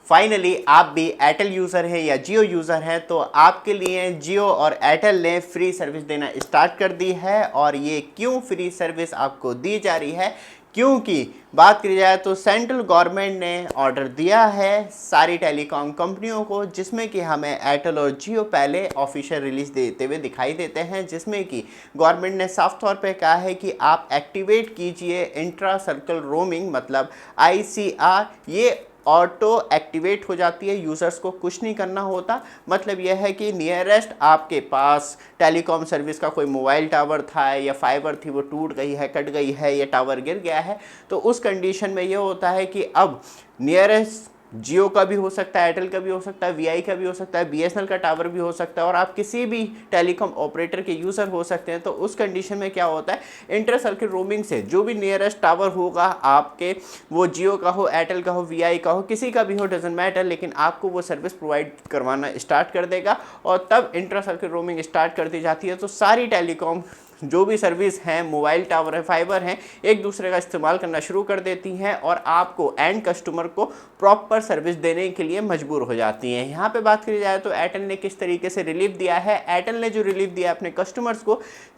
Finally आप भी Airtel user हैं या जियो यूज़र हैं तो आपके लिए जियो और एयरटेल ने फ्री सर्विस देना स्टार्ट कर दी है। और ये क्यों फ्री सर्विस आपको दी जा रही है, क्योंकि बात करी जाए तो सेंट्रल गवर्नमेंट ने ऑर्डर दिया है सारी टेलीकॉम कंपनियों को, जिसमें कि हमें एयरटेल और जियो पहले ऑफिशियल रिलीज देते हुए दिखाई देते हैं, जिसमें कि गवर्नमेंट ने साफ तौर पे कहा है कि आप एक्टिवेट कीजिए इंट्रा सर्कल रोमिंग, मतलब ICR। ये ऑटो एक्टिवेट हो जाती है, यूज़र्स को कुछ नहीं करना होता। मतलब यह है कि नियरेस्ट आपके पास टेलीकॉम सर्विस का कोई मोबाइल टावर था या फाइबर थी, वो टूट गई है, कट गई है या टावर गिर गया है, तो उस कंडीशन में ये होता है कि अब नियरेस्ट जियो का भी हो सकता है, एयरटेल का भी हो सकता है, VI का भी हो सकता है, BSNL का टावर भी हो सकता है, और आप किसी भी टेलीकॉम ऑपरेटर के यूज़र हो सकते हैं। तो उस कंडीशन में क्या होता है, इंटर सर्किट रोमिंग से जो भी नियरेस्ट टावर होगा आपके, वो जियो का हो, एयरटेल का हो, VI का हो, किसी का भी हो, डजेंट मैटर, लेकिन आपको वो सर्विस प्रोवाइड करवाना स्टार्ट कर देगा। और तब इंटर सर्किट रोमिंग स्टार्ट कर दी जाती है। तो सारी टेलीकॉम जो भी सर्विस हैं, मोबाइल टावर है, फाइबर हैं, एक दूसरे का इस्तेमाल करना शुरू कर देती हैं और आपको एंड कस्टमर को प्रॉपर सर्विस देने के लिए मजबूर हो जाती हैं। यहाँ पे बात करी जाए तो एयरटेल ने किस तरीके से रिलीफ दिया है। एयरटेल ने जो रिलीफ दिया अपने कस्टमर्स को,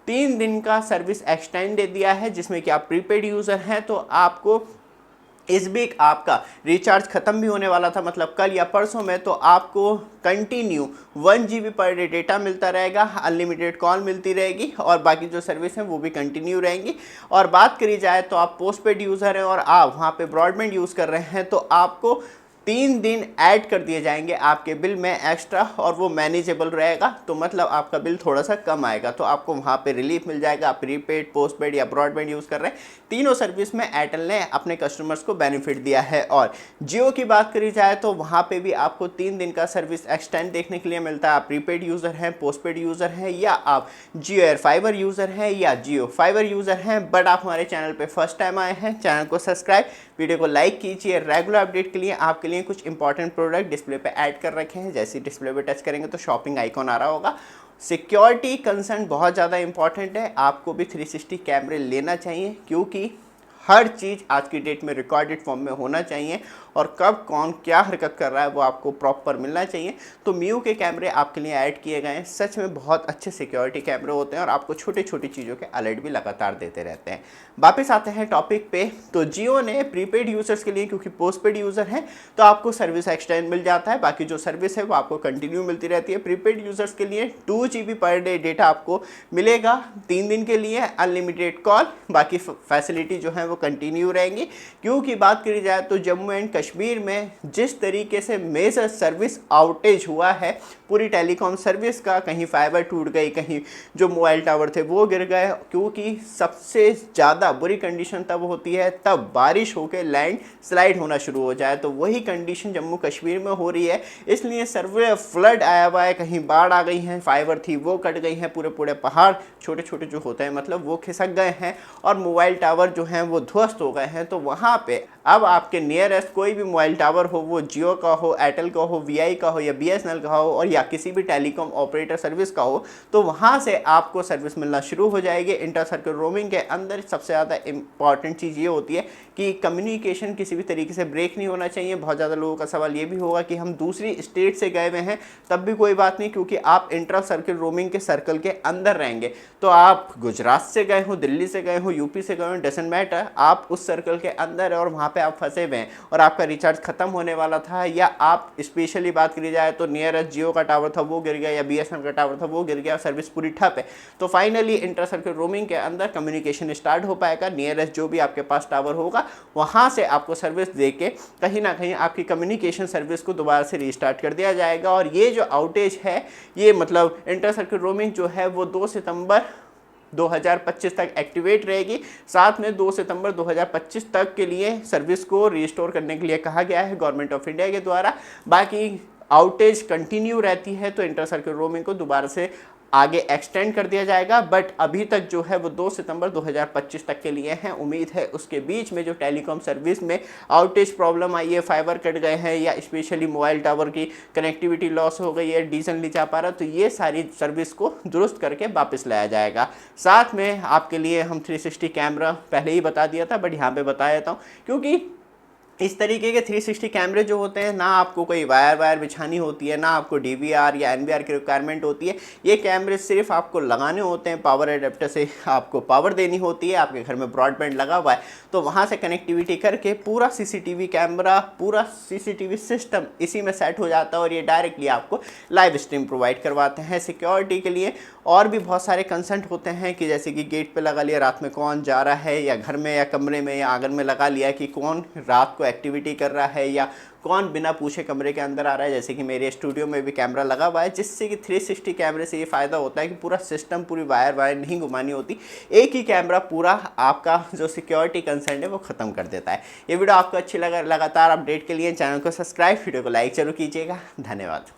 3 दिन का सर्विस एक्सटेंड दे दिया है, जिसमें कि आप प्रीपेड यूज़र हैं तो आपको इस वीक आपका रिचार्ज ख़त्म भी होने वाला था, मतलब कल या परसों में, तो आपको continue 1 GB per day data मिलता रहेगा, अनलिमिटेड कॉल मिलती रहेगी और बाकी जो सर्विस हैं वो भी कंटिन्यू रहेंगी। और बात करी जाए तो आप पोस्टपेड यूज़र हैं और आप वहाँ पे ब्रॉडबैंड यूज़ कर रहे हैं तो आपको 3 दिन ऐड कर दिए जाएंगे आपके बिल में एक्स्ट्रा, और वो मैनेजेबल रहेगा। तो मतलब आपका बिल थोड़ा सा कम आएगा, तो आपको वहाँ पे रिलीफ मिल जाएगा। आप प्रीपेड, पोस्टपेड या ब्रॉडबैंड यूज़ कर रहे हैं, तीनों सर्विस में एयरटेल ने अपने कस्टमर्स को बेनिफिट दिया है। और जियो की बात करी जाए तो वहाँ पे भी आपको 3 दिन का सर्विस एक्सटेंड देखने के लिए मिलता है। आप प्रीपेड यूज़र हैं, पोस्टपेड यूज़र हैं, या आप जियो एयर फाइबर यूज़र हैं या जियो फाइबर यूज़र हैं, बट आप हमारे चैनल पे फर्स्ट टाइम आए हैं, चैनल को सब्सक्राइब, वीडियो को लाइक कीजिए। रेगुलर अपडेट के लिए आपके लिए कुछ इंपॉर्टेंट प्रोडक्ट डिस्प्ले पे ऐड कर रखे हैं। जैसे डिस्प्ले पे टच करेंगे तो शॉपिंग आइकॉन आ रहा होगा। सिक्योरिटी कंसर्न बहुत ज़्यादा इंपॉर्टेंट है, आपको भी 360 कैमरे लेना चाहिए, क्योंकि हर चीज़ आज की डेट में रिकॉर्डेड फॉर्म में होना चाहिए और कब कौन क्या हरकत कर रहा है वो आपको प्रॉपर मिलना चाहिए। तो MIUI के कैमरे आपके लिए ऐड किए गए हैं, सच में बहुत अच्छे सिक्योरिटी कैमरे होते हैं और आपको छोटी छोटी चीज़ों के अलर्ट भी लगातार देते रहते हैं। वापस आते हैं टॉपिक पे, तो जियो ने प्रीपेड यूज़र्स के लिए, क्योंकि पोस्टपेड यूज़र हैं तो आपको सर्विस एक्सटेंड मिल जाता है, बाकी जो सर्विस है वो आपको कंटिन्यू मिलती रहती है। प्रीपेड यूज़र्स के लिए 2 GB पर डे डेटा आपको मिलेगा 3 दिन के लिए, अनलिमिटेड कॉल, बाकी फैसिलिटी जो है वो कंटिन्यू रहेंगी। क्योंकि बात करी जाए तो जम्मू एंड कश्मीर में जिस तरीके से मेजर सर्विस आउटेज हुआ है पूरी टेलीकॉम सर्विस का, कहीं फाइबर टूट गई, कहीं जो मोबाइल टावर थे वो गिर गए, क्योंकि सबसे ज़्यादा बुरी कंडीशन तब होती है तब बारिश होकर लैंड स्लाइड होना शुरू हो जाए। तो वही कंडीशन जम्मू कश्मीर में हो रही है, इसलिए सर्वे फ्लड आया हुआ है, कहीं बाढ़ आ गई है, फाइबर थी वो कट गई है, पूरे पूरे पहाड़ छोटे छोटे जो होते हैं मतलब वो खिसक गए हैं और मोबाइल टावर जो हैं वो ध्वस्त हो गए हैं। तो वहाँ पे अब आपके नियरेस्ट कोई भी मोबाइल टावर हो, वो जियो का हो, एयरटेल का हो, VI का हो या BSNL का हो, और या किसी भी टेलीकॉम ऑपरेटर सर्विस का हो, तो वहाँ से आपको सर्विस मिलना शुरू हो जाएगी। इंटर सर्किट रोमिंग के अंदर सबसे ज़्यादा इंपॉर्टेंट चीज़ ये होती है कि कम्युनिकेशन किसी भी तरीके से ब्रेक नहीं होना चाहिए। बहुत ज़्यादा लोगों का सवाल ये भी होगा कि हम दूसरी स्टेट से गए हुए हैं, तब भी कोई बात नहीं, क्योंकि आप इंटर सर्किट रोमिंग के सर्कल के अंदर रहेंगे। तो आप गुजरात से गए हो, दिल्ली से गए हो, यूपी से गए हो, डजंट मैटर, आप उस सर्कल के अंदर है और वहाँ पे आप फंसे हुए हैं और आपका रिचार्ज खत्म होने वाला था, या आप स्पेशली बात करी जाए तो नियरेस्ट जियो का टावर था वो गिर गया या BSNL का टावर था वो गिर गया, सर्विस पूरी ठप है, तो फाइनली इंटर सर्किट रोमिंग के अंदर कम्युनिकेशन स्टार्ट हो पाएगा। नियरेस्ट जो भी आपके पास टावर होगा वहाँ से आपको सर्विस दे के कहीं ना कहीं आपकी कम्युनिकेशन सर्विस को दोबारा से रीस्टार्ट कर दिया जाएगा। और ये जो आउटेज है, ये मतलब इंटर सर्किट रोमिंग जो है वो 2 सितंबर 2025 तक एक्टिवेट रहेगी। साथ में 2 सितंबर 2025 तक के लिए सर्विस को रिस्टोर करने के लिए कहा गया है गवर्नमेंट ऑफ इंडिया के द्वारा। बाकी आउटेज कंटिन्यू रहती है तो इंटर सर्किट रोमिंग को दोबारा से आगे एक्सटेंड कर दिया जाएगा, बट अभी तक जो है वो 2 सितंबर 2025 तक के लिए है। उम्मीद है उसके बीच में जो टेलीकॉम सर्विस में आउटेज प्रॉब्लम आई है, फाइबर कट गए हैं या स्पेशली मोबाइल टावर की कनेक्टिविटी लॉस हो गई है, डीजल नहीं जा पा रहा, तो ये सारी सर्विस को दुरुस्त करके वापस लाया जाएगा। साथ में आपके लिए हम 360 कैमरा पहले ही बता दिया था, बट यहाँ पे बता देता हूँ, क्योंकि इस तरीके के 360 कैमरे जो होते हैं ना आपको कोई वायर बिछानी होती है, ना आपको डीवीआर या एनवीआर की रिक्वायरमेंट होती है। ये कैमरे सिर्फ आपको लगाने होते हैं, पावर एडेप्टर से आपको पावर देनी होती है। आपके घर में ब्रॉडबैंड लगा हुआ है तो वहाँ से कनेक्टिविटी करके पूरा सीसीटीवी कैमरा, पूरा सीसीटीवी सिस्टम इसी में सेट हो जाता है और ये डायरेक्टली आपको लाइव स्ट्रीम प्रोवाइड करवाते हैं। सिक्योरिटी के लिए और भी बहुत सारे कंसेंट होते हैं कि जैसे कि गेट पे लगा लिया, रात में कौन जा रहा है, या घर में या कमरे में या आंगन में लगा लिया कि कौन रात को एक्टिविटी कर रहा है या कौन बिना पूछे कमरे के अंदर आ रहा है। जैसे कि मेरे स्टूडियो में भी कैमरा लगा हुआ है, जिससे कि 360 कैमरे से ये फ़ायदा होता है कि पूरा सिस्टम, पूरी वायर नहीं घुमानी होती, एक ही कैमरा पूरा आपका जो सिक्योरिटी कंसर्न है वो ख़त्म कर देता है। ये वीडियो आपको अच्छी लगा, लगातार अपडेट के लिए चैनल को सब्सक्राइब, वीडियो को लाइक जरूर कीजिएगा। धन्यवाद।